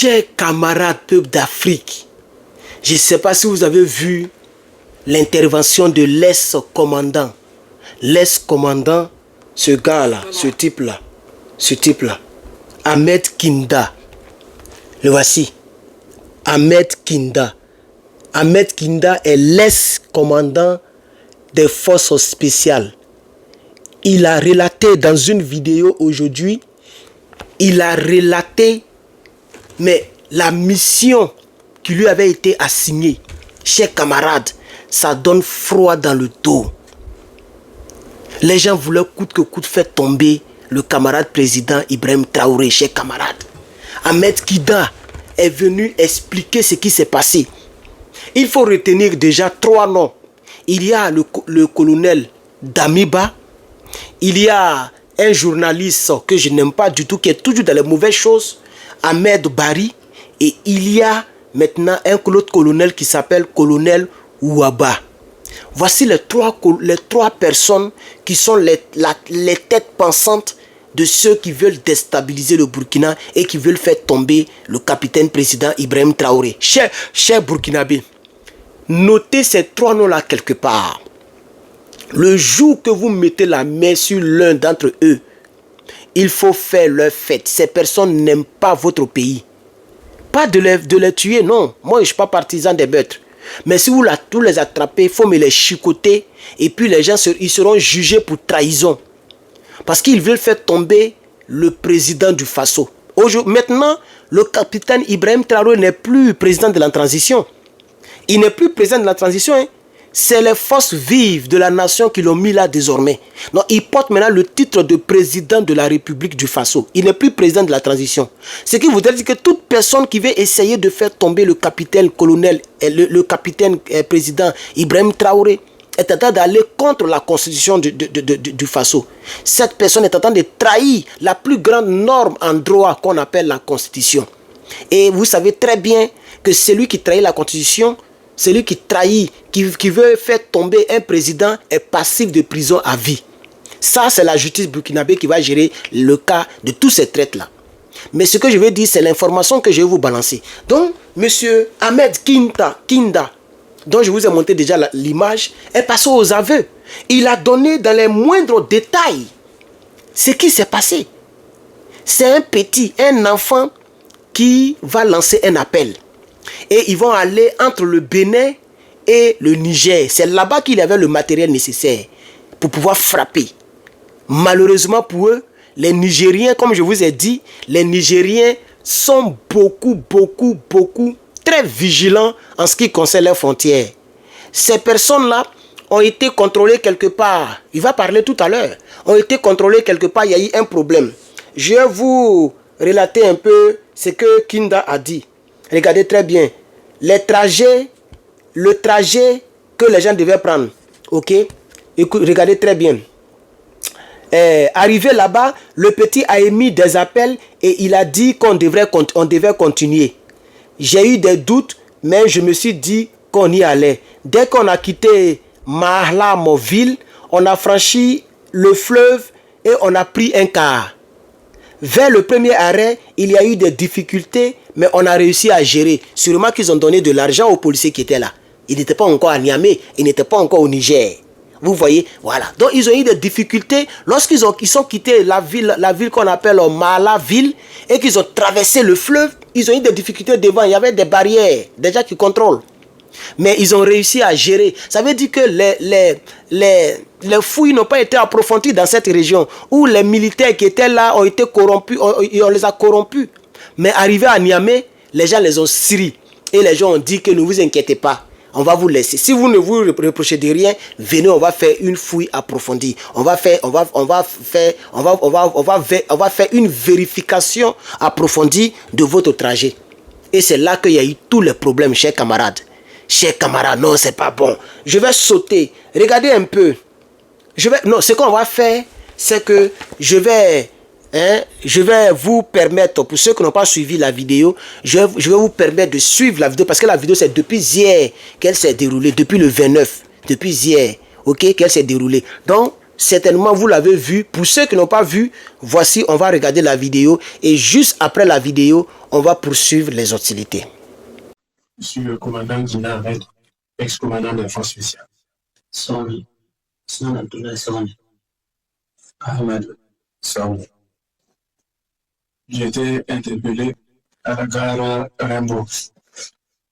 Chers camarades peuple d'Afrique, je ne sais pas si vous avez vu l'intervention de l'ex-commandant. L'ex-commandant, ce gars-là, ce type-là, Ahmed Kinda. Le voici. Ahmed Kinda. Ahmed Kinda est l'ex-commandant des forces spéciales. Il a relaté dans une vidéo aujourd'hui, mais la mission qui lui avait été assignée, chers camarades, ça donne froid dans le dos. Les gens voulaient coûte que coûte faire tomber le camarade président Ibrahim Traoré, chers camarades. Ahmed Kinda est venu expliquer ce qui s'est passé. Il faut retenir déjà 3 noms. Il y a le colonel Damiba, il y a un journaliste que je n'aime pas du tout, qui est toujours dans les mauvaises choses, Ahmed Bari, et il y a maintenant un autre colonel qui s'appelle colonel Ouaba. Voici les trois personnes qui sont les têtes pensantes de ceux qui veulent déstabiliser le Burkina et qui veulent faire tomber le capitaine président Ibrahim Traoré. Chers Burkinabés, notez ces 3 noms-là quelque part. Le jour que vous mettez la main sur l'un d'entre eux, il faut faire leur fête. Ces personnes n'aiment pas votre pays. Pas de les tuer, non. Moi, je ne suis pas partisan des meurtres. Mais si vous les attrapez, il faut me les chicoter. Et puis les gens ils seront jugés pour trahison. Parce qu'ils veulent faire tomber le président du Faso. Maintenant, le capitaine Ibrahim Traoré n'est plus président de la transition. Il n'est plus président de la transition, hein. C'est les forces vives de la nation qui l'ont mis là désormais. Donc, il porte maintenant le titre de président de la République du Faso. Il n'est plus président de la transition. Ce qui voudrait dire que toute personne qui veut essayer de faire tomber le capitaine colonel, le capitaine président Ibrahim Traoré, est en train d'aller contre la constitution du Faso. Cette personne est en train de trahir la plus grande norme en droit qu'on appelle la constitution. Et vous savez très bien que celui qui trahit la constitution, celui qui trahit, qui veut faire tomber un président est passif de prison à vie. Ça, c'est la justice burkinabé qui va gérer le cas de tous ces traites-là. Mais ce que je veux dire, c'est l'information que je vais vous balancer. Donc, M. Ahmed Kinda, dont je vous ai montré déjà l'image, est passé aux aveux. Il a donné dans les moindres détails ce qui s'est passé. C'est un enfant qui va lancer un appel. Et ils vont aller entre le Bénin et le Niger. C'est là-bas qu'il avait le matériel nécessaire pour pouvoir frapper. Malheureusement pour eux, les Nigériens, comme je vous ai dit, les Nigériens sont beaucoup, très vigilants en ce qui concerne leurs frontières. Ces personnes-là ont été contrôlées quelque part. Il va parler tout à l'heure. Ont été contrôlées quelque part, il y a eu un problème. Je vais vous relater un peu ce que Kinda a dit. Regardez très bien. Le trajet que les gens devaient prendre. Ok? Écoute, regardez très bien. Arrivé là-bas, le petit a émis des appels et il a dit qu'on devait continuer. J'ai eu des doutes, mais je me suis dit qu'on y allait. Dès qu'on a quitté Mahla-Moville, on a franchi le fleuve et on a pris un car. Vers le premier arrêt, il y a eu des difficultés, mais on a réussi à gérer. Sûrement qu'ils ont donné de l'argent aux policiers qui étaient là. Ils n'étaient pas encore à Niamey, ils n'étaient pas encore au Niger. Vous voyez, voilà. Donc, ils ont eu des difficultés lorsqu'ils sont quittés la ville qu'on appelle Mahla-Ville et qu'ils ont traversé le fleuve. Ils ont eu des difficultés devant. Il y avait des barrières, déjà qui contrôlent. Mais ils ont réussi à gérer. Ça veut dire que les fouilles n'ont pas été approfondies dans cette région où les militaires qui étaient là ont été corrompus, on les a corrompus. Mais arrivés à Niamey, les gens les ont scellés. Et les gens ont dit que ne vous inquiétez pas, on va vous laisser. Si vous ne vous reprochez de rien, venez, on va faire une fouille approfondie. On va faire une vérification approfondie de votre trajet. Et c'est là qu'il y a eu tous les problèmes, chers camarades. Chers camarades, non, c'est pas bon. Je vais sauter. Regardez un peu. Ce qu'on va faire, c'est que je vais vous permettre, pour ceux qui n'ont pas suivi la vidéo, je vais vous permettre de suivre la vidéo, parce que la vidéo, c'est depuis hier qu'elle s'est déroulée, depuis le 29, depuis hier, ok, qu'elle s'est déroulée. Donc, Certainement, vous l'avez vu. Pour ceux qui n'ont pas vu, voici, on va regarder la vidéo. Et juste après la vidéo, on va poursuivre les hostilités. Je suis le commandant Guina Ahmed, ex-commandant de la force spéciale. Sony. Son Abdullah Sony. Ahmed Sony. J'ai été interpellé à la gare Rimbaud,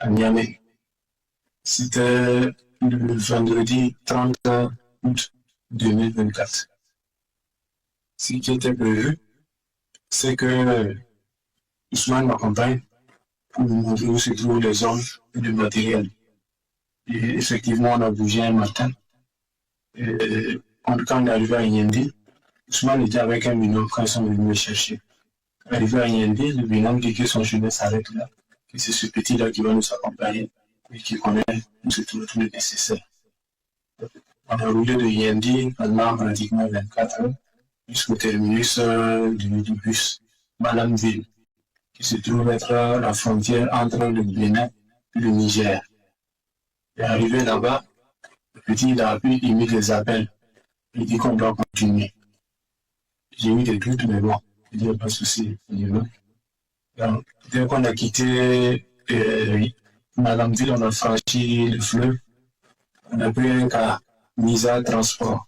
à Niamey. C'était le vendredi 30 août 2024. Ce qui était prévu, c'est que Ousmane m'accompagne pour nous montrer où se trouvent les hommes et le matériel. Et effectivement, on a bougé un matin. Et quand on est arrivé à Yendi, Ousmane était avec un binôme quand ils sont venus me chercher. Arrivé à Yendi, le binôme dit que son chemin s'arrête là, que c'est ce petit-là qui va nous accompagner et qui connaît où se trouve tout le nécessaire. On a roulé de Yendi pendant pratiquement 24 heures jusqu'au terminus du bus Malamville, qui se trouve être la frontière entre le Bénin et le Niger. Et arrivé là-bas, le petit il a appris, il mit des appels. Il dit qu'on doit continuer. J'ai eu des doutes, mais bon, il n'y a pas de souci. Donc, dès qu'on a quitté Malamville, on a franchi le fleuve. On a pris un cas Misa Transport.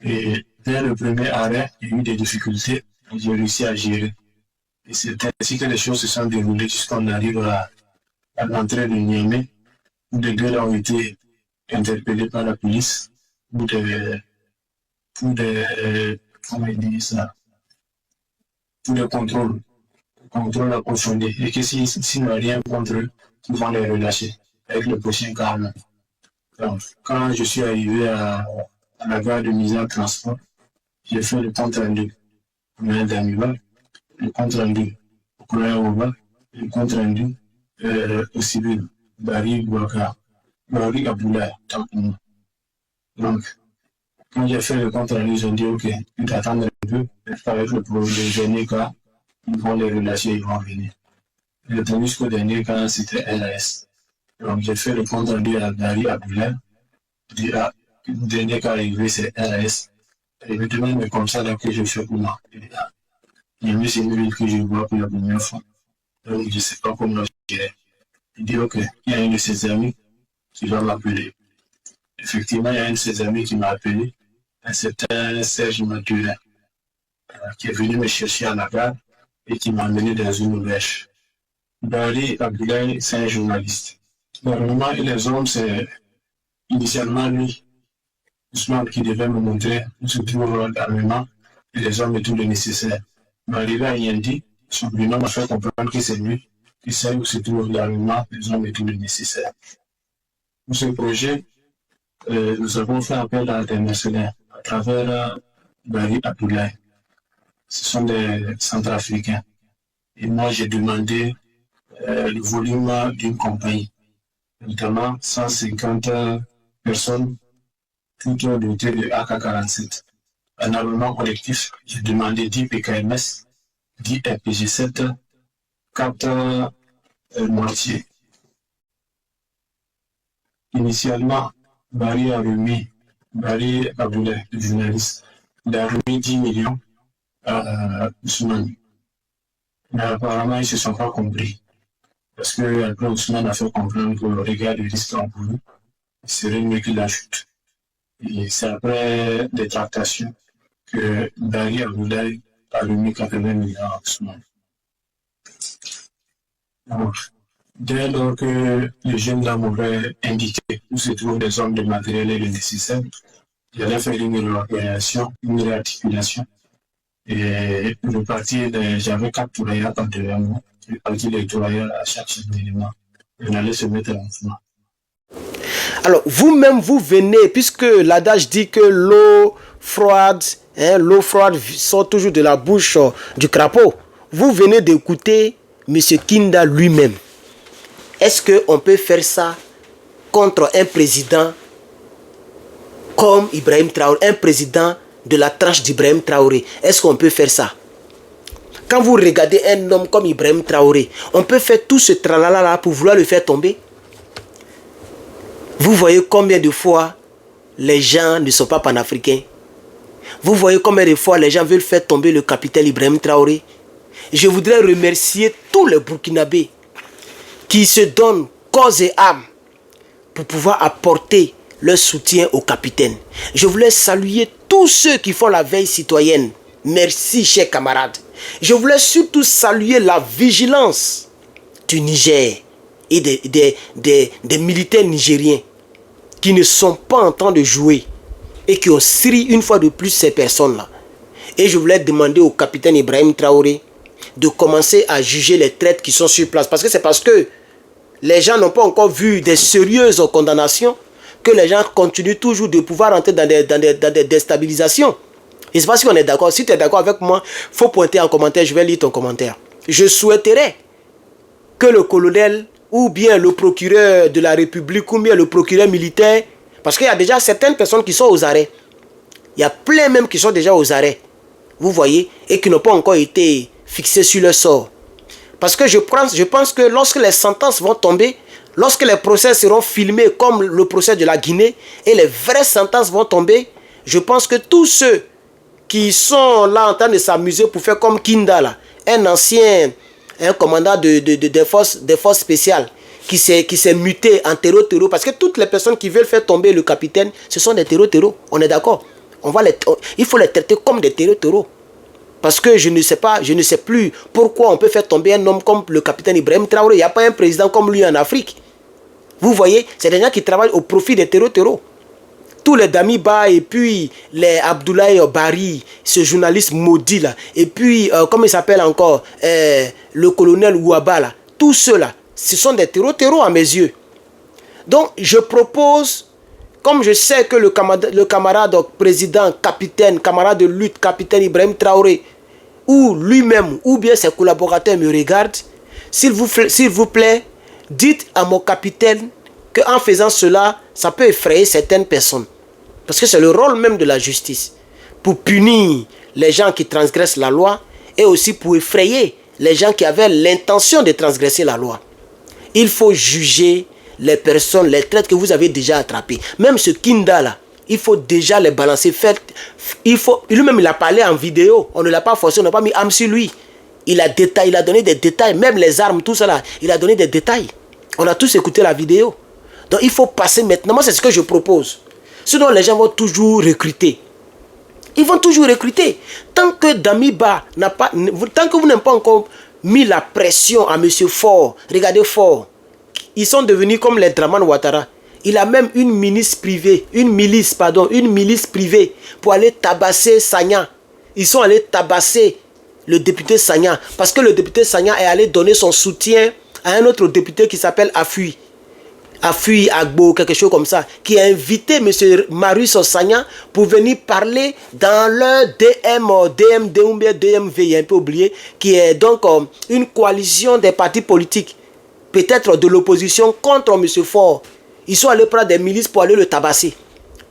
Et dès le premier arrêt, il y a eu des difficultés. J'ai réussi à gérer. Et c'est ainsi que les choses se sont déroulées jusqu'on arrive à l'entrée de Niamey, où les deux ont été interpellés par la police pour des comment ils disent ça, pour des contrôles approfondis. Et que s'ils n'ont rien contre eux, ils vont les relâcher avec le prochain calme. Donc, quand je suis arrivé à la gare de mise en transport, j'ai fait le compte rendu au maire d'Amiba, le compte rendu au colonel Oba, le compte rendu au civil Barry Bouaka, Barry Aboula, tant pour moi. Donc, quand j'ai fait le compte rendu, ils ont dit ok, tu t'attends un peu, avec le dernier cas, ils vont les relâcher, ils vont venir. J'ai attendu jusqu'au dernier cas, c'était LAS. Donc, j'ai fait le compte rendu à Barry Aboula. Le dernier cas arrivé, c'est RS. Et me demande, mais comme ça, là, que je fais pour moi. Il y a eu ces minutes que je vois pour la première fois. Donc, je ne sais pas comment je dirais. Il dit, ok, il y a un de ses amis qui va m'appeler. Effectivement, il y a un de ses amis qui m'a appelé, un certain Serge Mathurin, qui est venu me chercher à la gare et qui m'a amené dans une brèche. Barry Abdoulaye, c'est un journaliste. Normalement, les hommes, c'est initialement lui, Ousmane, qui devait me montrer où se trouve l'armement et les hommes et tout le nécessaire. Mais arrivé à Yendi, son binôme m'a fait comprendre que c'est lui qui sait où se trouve l'armement, les hommes et tout le nécessaire. Pour ce projet, nous avons fait appel à des mercenaires à travers Barry Abdoulaye. Ce sont des Centrafricains. Et moi, j'ai demandé le volume d'une compagnie, notamment 150 personnes, toutes dotées de AK-47. Un armement collectif, j'ai demandé 10 PKMS, 10 RPG-7, 4 mortiers. Initialement, Barry Aboulay, le journaliste, il a remis 10 millions à Ousmane. Mais apparemment, ils ne se sont pas compris. Parce que après, Ousmane a fait comprendre que le regard du risque encouru, il serait mieux qu'il ajoute. Et c'est après des tractations que Barry Aboulay a remis 80 millions à Ousmane. Donc, dès lors que le jeune dame m'aurait indiqué où se trouvent des hommes de matériel et de nécessaire, j'allais faire une réorganisation, une réarticulation. Et le parti, j'avais 4 tourailleurs par devant moi. Le parti des tourailleurs à chaque chef d'élément. On allait se mettre en mouvement. Alors, vous-même, vous venez, puisque l'adage dit que l'eau froide sort toujours de la bouche du crapaud. Vous venez d'écouter M. Kinda lui-même. Est-ce qu'on peut faire ça contre un président comme Ibrahim Traoré, un président de la tranche d'Ibrahim Traoré? Est-ce qu'on peut faire ça? Quand vous regardez un homme comme Ibrahim Traoré, on peut faire tout ce tralala pour vouloir le faire tomber. Vous voyez combien de fois les gens ne sont pas panafricains. Vous voyez combien de fois les gens veulent faire tomber le capitaine Ibrahim Traoré. Je voudrais remercier tous les Burkinabés qui se donnent corps et âme pour pouvoir apporter leur soutien au capitaine. Je voulais saluer tous ceux qui font la veille citoyenne. Merci, chers camarades. Je voulais surtout saluer la vigilance du Niger et des militaires nigériens qui ne sont pas en train de jouer et qui ont serré une fois de plus ces personnes-là. Et je voulais demander au capitaine Ibrahim Traoré de commencer à juger les traîtres qui sont sur place. Parce que c'est parce que les gens n'ont pas encore vu des sérieuses condamnations que les gens continuent toujours de pouvoir entrer dans des déstabilisations. Je ne sais pas si on est d'accord. Si tu es d'accord avec moi, il faut pointer en commentaire. Je vais lire ton commentaire. Je souhaiterais que le colonel ou bien le procureur de la République ou bien le procureur militaire, parce qu'il y a déjà certaines personnes qui sont aux arrêts. Il y a plein même qui sont déjà aux arrêts. Vous voyez, et qui n'ont pas encore été fixés sur leur sort. Parce que je pense que lorsque les sentences vont tomber, lorsque les procès seront filmés comme le procès de la Guinée, et les vraies sentences vont tomber, je pense que tous ceux qui sont là en train de s'amuser pour faire comme Kinda, là, un ancien commandant des forces spéciales, qui s'est muté en terreau, parce que toutes les personnes qui veulent faire tomber le capitaine, ce sont des terreaux. On est d'accord? Il faut les traiter comme des terreaux. Parce que je ne sais plus pourquoi on peut faire tomber un homme comme le capitaine Ibrahim Traoré. Il n'y a pas un président comme lui en Afrique. Vous voyez, c'est des gens qui travaillent au profit des terreaux. Tous les Damiba et puis les Abdoulaye Bari, ce journaliste maudit là, et puis, comment il s'appelle encore, le colonel Ouaba là, tous ceux-là, ce sont des terreaux à mes yeux. Donc, je propose, comme je sais que le camarade président, capitaine, camarade de lutte, capitaine Ibrahim Traoré, ou lui-même, ou bien ses collaborateurs me regardent, s'il vous plaît, dites à mon capitaine qu'en faisant cela, ça peut effrayer certaines personnes. Parce que c'est le rôle même de la justice. Pour punir les gens qui transgressent la loi et aussi pour effrayer les gens qui avaient l'intention de transgresser la loi. Il faut juger les personnes, les traîtres que vous avez déjà attrapés. Même ce Kinda là, il faut déjà les balancer. Lui-même il a parlé en vidéo. On ne l'a pas forcé, on n'a pas mis âme sur lui. Il a donné des détails. Même les armes, tout ça là, il a donné des détails. On a tous écouté la vidéo. Donc il faut passer maintenant. Moi c'est ce que je propose. Sinon les gens vont toujours recruter. Ils vont toujours recruter. Tant que Damiba n'a pas... Tant que vous n'avez pas encore mis la pression à M. Faure. Regardez Faure. Ils sont devenus comme les Draman Ouattara. Il a même une milice privée pour aller tabasser Sagna. Ils sont allés tabasser le député Sagna. Parce que le député Sagna est allé donner son soutien à un autre député qui s'appelle Afui Agbo, quelque chose comme ça, qui a invité M. Marius Sagna pour venir parler dans leur DMV, il y a un peu oublié, qui est donc une coalition des partis politiques, peut-être de l'opposition contre M. Faure. Ils sont allés prendre des milices pour aller le tabasser.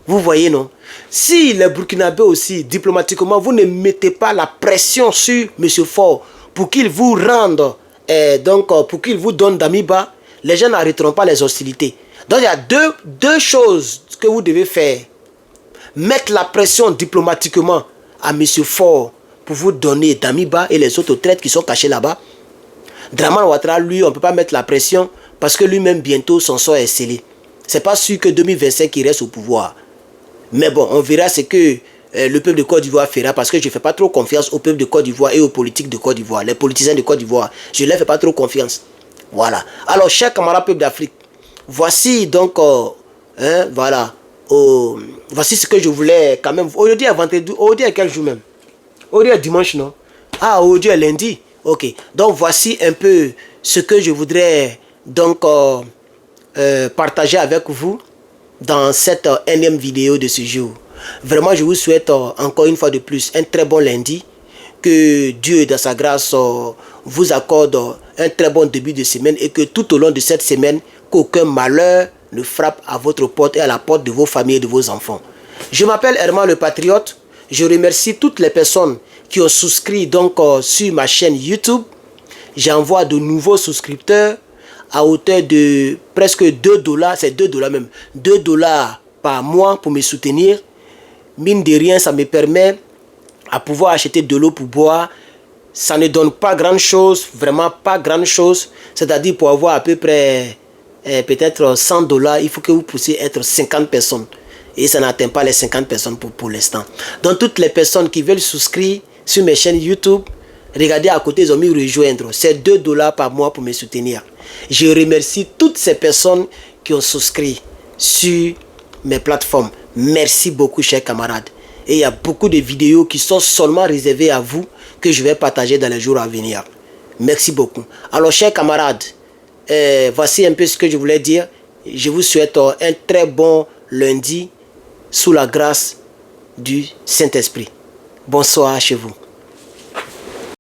Vous voyez, non? Si les Burkinabés aussi, diplomatiquement, vous ne mettez pas la pression sur M. Faure pour qu'il vous rende, pour qu'il vous donne Damiba, les gens n'arrêteront pas les hostilités. Donc il y a deux choses que vous devez faire. Mettre la pression diplomatiquement à M. Faure pour vous donner Damiba et les autres traîtres qui sont cachés là-bas. Draman Ouattara, lui, on ne peut pas mettre la pression parce que lui-même, bientôt, son sort est scellé. Ce n'est pas sûr que 2025, il reste au pouvoir. Mais bon, on verra ce que le peuple de Côte d'Ivoire fera parce que je ne fais pas trop confiance au peuple de Côte d'Ivoire et aux politiques de Côte d'Ivoire, les politiciens de Côte d'Ivoire. Je ne leur fais pas trop confiance. Voilà. Alors, chers camarades peuple d'Afrique, voici donc, voici ce que je voulais quand même. Aujourd'hui, aujourd'hui, quel jour même? Aujourd'hui, est dimanche, non? Ah, aujourd'hui, est lundi. Ok. Donc, voici un peu ce que je voudrais donc partager avec vous dans cette énième vidéo de ce jour. Vraiment, je vous souhaite encore une fois de plus un très bon lundi. Que Dieu, dans sa grâce, vous accorde un très bon début de semaine et que tout au long de cette semaine, qu'aucun malheur ne frappe à votre porte et à la porte de vos familles et de vos enfants. Je m'appelle Herman le Patriote. Je remercie toutes les personnes qui ont souscrit donc sur ma chaîne YouTube. J'envoie de nouveaux souscripteurs à hauteur de presque $2, c'est $2 même, $2 par mois pour me soutenir. mine de rien, ça me permet à pouvoir acheter de l'eau pour boire. Ça ne donne pas grand chose, vraiment pas grand chose. C'est-à-dire pour avoir à peu près peut-être $100, il faut que vous puissiez être 50 personnes. Et ça n'atteint pas les 50 personnes pour l'instant. Donc toutes les personnes qui veulent souscrire sur mes chaînes YouTube, regardez à côté, ils ont mis rejoindre. C'est $2 par mois pour me soutenir. Je remercie toutes ces personnes qui ont souscrit sur mes plateformes. Merci beaucoup, chers camarades. Et il y a beaucoup de vidéos qui sont seulement réservées à vous que je vais partager dans les jours à venir. Merci beaucoup. Alors, chers camarades, voici un peu ce que je voulais dire. Je vous souhaite un très bon lundi sous la grâce du Saint-Esprit. Bonsoir chez vous.